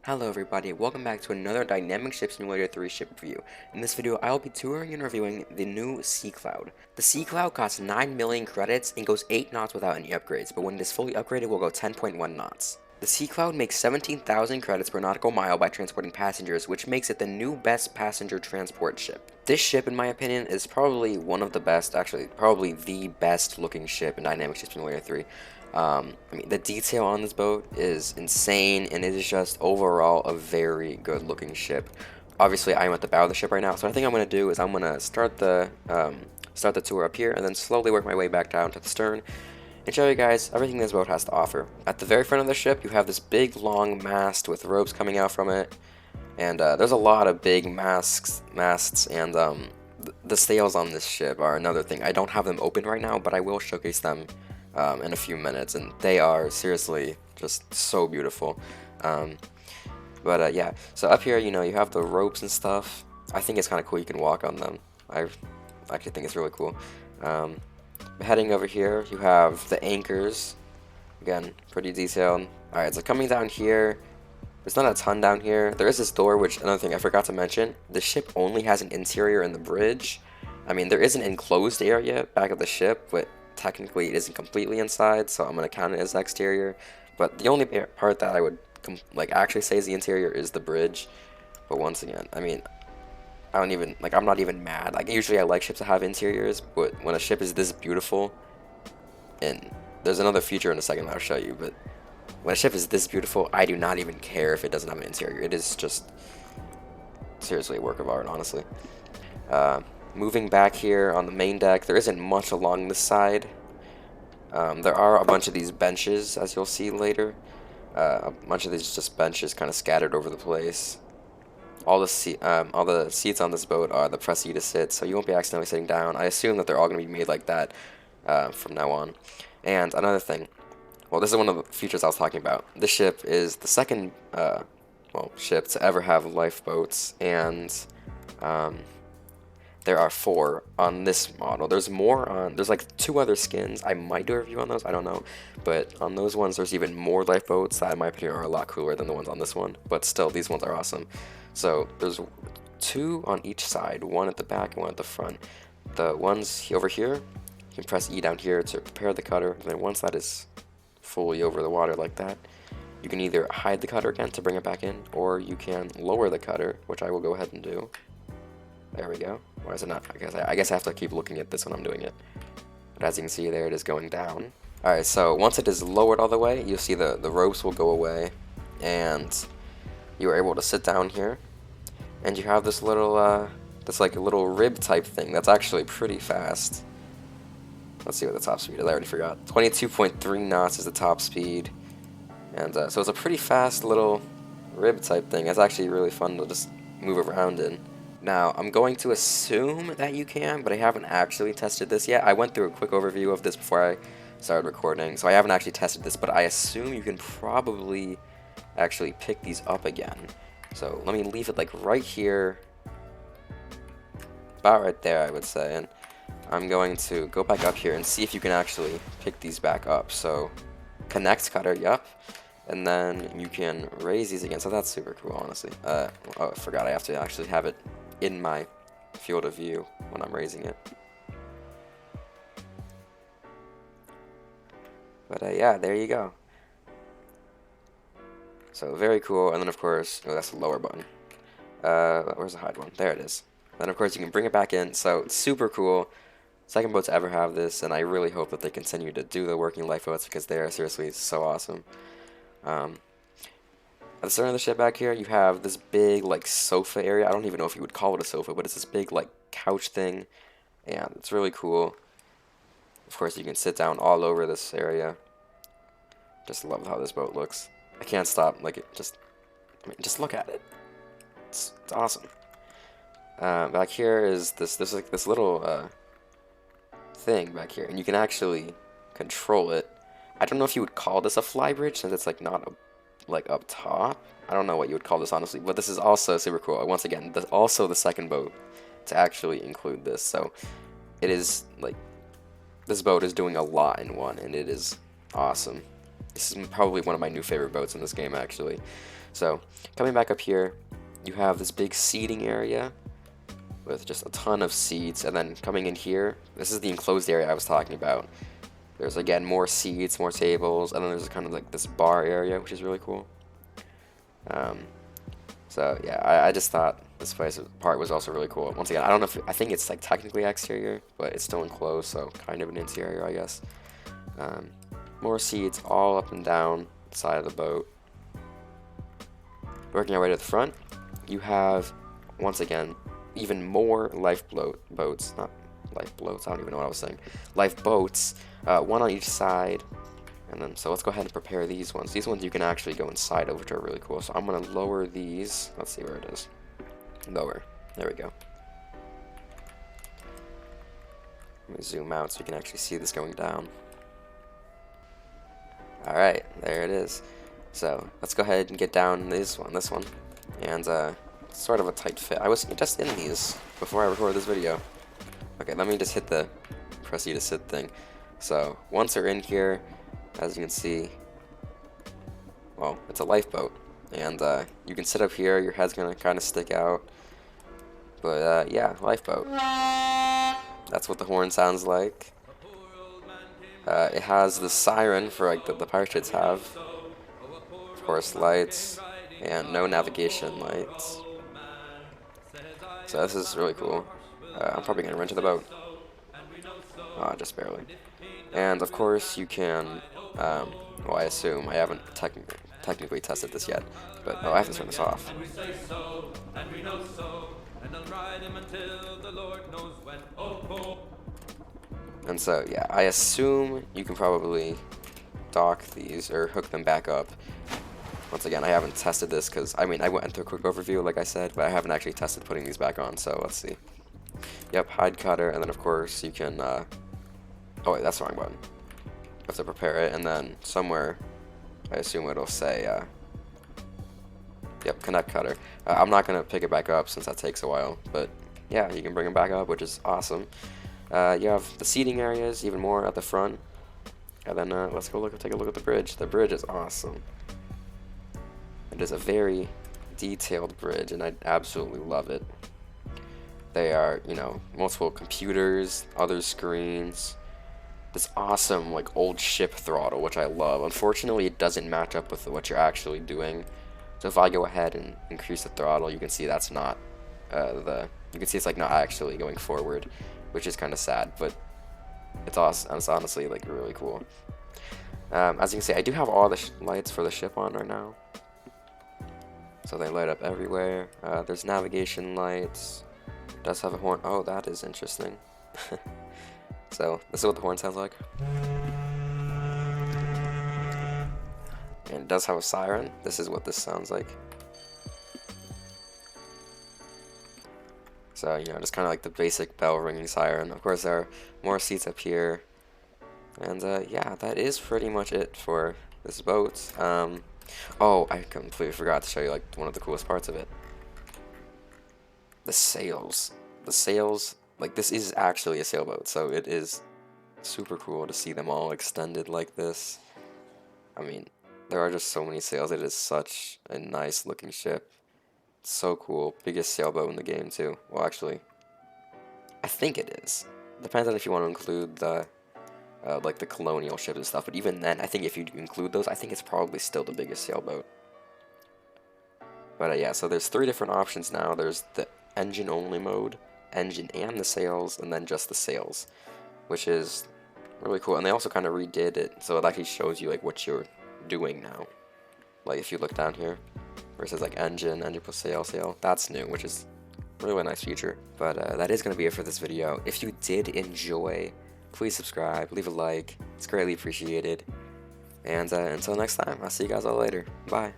Hello everybody, welcome back to another Dynamic Ship Simulator 3 ship review. In this video, I will be touring and reviewing the new Sea Cloud. The Sea Cloud costs 9 million credits and goes 8 knots without any upgrades, but when it is fully upgraded, will go 10.1 knots. The Sea Cloud makes 17,000 credits per nautical mile by transporting passengers, which makes it the new best passenger transport ship. This ship, in my opinion, is probably one of the best, actually, probably the best looking ship in Dynamic Ship Simulator 3. I mean, the detail on this boat is insane, and it is just overall a very good looking ship. Obviously, I'm at the bow of the ship right now, so I think I'm going to do is I'm going to start the tour up here, and then slowly work my way back down to the stern, and show you guys everything this boat has to offer. At the very front of the ship, you have this big long mast with ropes coming out from it, and there's a lot of big masts, and the sails on this ship are another thing. I don't have them open right now, but I will showcase them in a few minutes, and they are seriously just so beautiful. Yeah, so up here, you have the ropes and stuff. I think it's kind of cool you can walk on them. I actually think it's really cool. Heading over here, you have the anchors. Again, pretty detailed. Alright, so coming down here, there's not a ton down here. There is this door, which, another thing I forgot to mention, the ship only has an interior in the bridge. I mean, there is an enclosed area back of the ship, but technically it isn't completely inside, so I'm going to count it as exterior. But the only part that I would actually say is the interior is the bridge. But once again, I mean, I don't even, I'm not even mad. Usually I like ships that have interiors, but when a ship is this beautiful, and there's another feature in a second I'll show you, but when a ship is this beautiful, I do not even care if it doesn't have an interior. It is just seriously a work of art, honestly. Moving back here on the main deck, there isn't much along this side. There are a bunch of these benches, as you'll see later. A bunch of these just benches kind of scattered over the place. All the seats on this boat are the press you to sit, so you won't be accidentally sitting down. I assume that they're all going to be made like that from now on. And another thing, well, this is one of the features I was talking about. This ship is the second, ship to ever have lifeboats, and there are 4 on this model. There's more on, there's like 2 other skins. I might do a review on those, I don't know. But on those ones, there's even more lifeboats that, in my opinion, are a lot cooler than the ones on this one. But still, these ones are awesome. So there's 2 on each side, 1 at the back and 1 at the front. The ones over here, you can press E down here to prepare the cutter. And then once that is fully over the water like that, you can either hide the cutter again to bring it back in, or you can lower the cutter, which I will go ahead and do. There we go. Why is it not? I guess I have to keep looking at this when I'm doing it. But as you can see, there it is going down. Alright, so once it is lowered all the way, you'll see the ropes will go away, and you are able to sit down here, and you have this little, this like a little rib type thing that's actually pretty fast. Let's see what the top speed is. I already forgot. 22.3 knots is the top speed, and so it's a pretty fast little rib type thing. It's actually really fun to just move around in. Now, I'm going to assume that you can, but I haven't actually tested this yet. I went through a quick overview of this before I started recording, so I haven't actually tested this, but I assume you can probably actually pick these up again. So let me leave it like right here, about right there, I would say, and I'm going to go back up here and see if you can actually pick these back up. So connect cutter, yep. And then you can raise these again, so that's super cool, honestly. Oh, I forgot I have to actually have it in my field of view when I'm raising it. But yeah, there you go. So very cool, and then of course, oh, that's the lower button. Where's the hide one? There it is. Then of course you can bring it back in, so it's super cool. Second boats ever have this, and I really hope that they continue to do the working lifeboats because they are seriously so awesome. At the center of the ship back here, you have this big, like, sofa area. I don't even know if you would call it a sofa, but it's this big, like, couch thing, and it's really cool. Of course, you can sit down all over this area. Just love how this boat looks. I can't stop, I mean, just look at it. It's awesome. Back here is there's like this little, thing back here, and you can actually control it. I don't know if you would call this a flybridge, since it's, like, not a up top. I don't know what you would call this, honestly, but this is also super cool. Once again, also the second boat to actually include this, so it is like this boat is doing a lot in one, and it is awesome. This is probably one of my new favorite boats in this game, actually. So coming back up here, you have this big seating area with just a ton of seats, and then coming in here, this is the enclosed area I was talking about. There's again more seats, more tables, and then there's kind of like this bar area, which is really cool. So yeah, I just thought this part was also really cool. Once again, I don't know if I think it's like technically exterior, but it's still enclosed, so kind of an interior, I guess. More seats all up and down the side of the boat. Working our way to the front, you have once again even more lifeboats, not lifeboats. I don't even know what I was saying. Lifeboats, one on each side. And then, so let's go ahead and prepare these ones. These ones you can actually go inside of, which are really cool. So I'm going to lower these. Let's see where it is. Lower. There we go. Let me zoom out so you can actually see this going down. Alright, there it is. So let's go ahead and get down this one. And it's sort of a tight fit. I was just in these before I recorded this video. Okay, let me just hit the press E to sit thing. So once they're in here, as you can see, well, it's a lifeboat, and you can sit up here, your head's gonna kind of stick out, but yeah, lifeboat. That's what the horn sounds like. It has the siren for like the pirate ships have, of course, lights, and no navigation lights. So this is really cool. I'm probably gonna run to the boat. Just barely. And of course you can, well, I assume, I haven't technically tested this yet, but oh, I have to turn this off. And so yeah, I assume you can probably dock these or hook them back up. Once again, I haven't tested this because, I mean, I went into a quick overview like I said, but I haven't actually tested putting these back on, so let's see. Yep, hide cutter, and then of course you can, oh wait, that's the wrong button. You have to prepare it, and then somewhere, I assume it'll say, yep, connect cutter. I'm not going to pick it back up since that takes a while, but yeah, you can bring them back up, which is awesome. You have the seating areas, even more at the front. And then let's go take a look at the bridge. The bridge is awesome. It is a very detailed bridge, and I absolutely love it. They are, you know, multiple computers, other screens. This awesome, like, old ship throttle, which I love. Unfortunately, it doesn't match up with what you're actually doing. So if I go ahead and increase the throttle, you can see that's not you can see it's like not actually going forward, which is kind of sad, but it's awesome. It's honestly like really cool. As you can see, I do have all the lights for the ship on right now, so they light up everywhere. There's navigation lights. It does have a horn. Oh, that is interesting. So this is what the horn sounds like. And it does have a siren. This is what this sounds like. So, you know, just kind of like the basic bell ringing siren. Of course, there are more seats up here. And yeah, that is pretty much it for this boat. Oh, I completely forgot to show you like one of the coolest parts of it. The sails. The sails, like this is actually a sailboat, so it is super cool to see them all extended like this. I mean, there are just so many sails. It is such a nice looking ship. It's so cool. Biggest sailboat in the game too. Well, actually, I think it is. Depends on if you want to include the like the colonial ships and stuff. But even then, I think if you include those, I think it's probably still the biggest sailboat. But yeah, so there's 3 different options now. There's the engine only mode, engine and the sails, and then just the sails, which is really cool. And they also kind of redid it, so it actually shows you like what you're doing now. Like if you look down here, where it says like engine plus sail, that's new, which is a really nice feature. But that is going to be it for this video. If you did enjoy, please subscribe, leave a like, it's greatly appreciated. And until next time, I'll see you guys all later. Bye.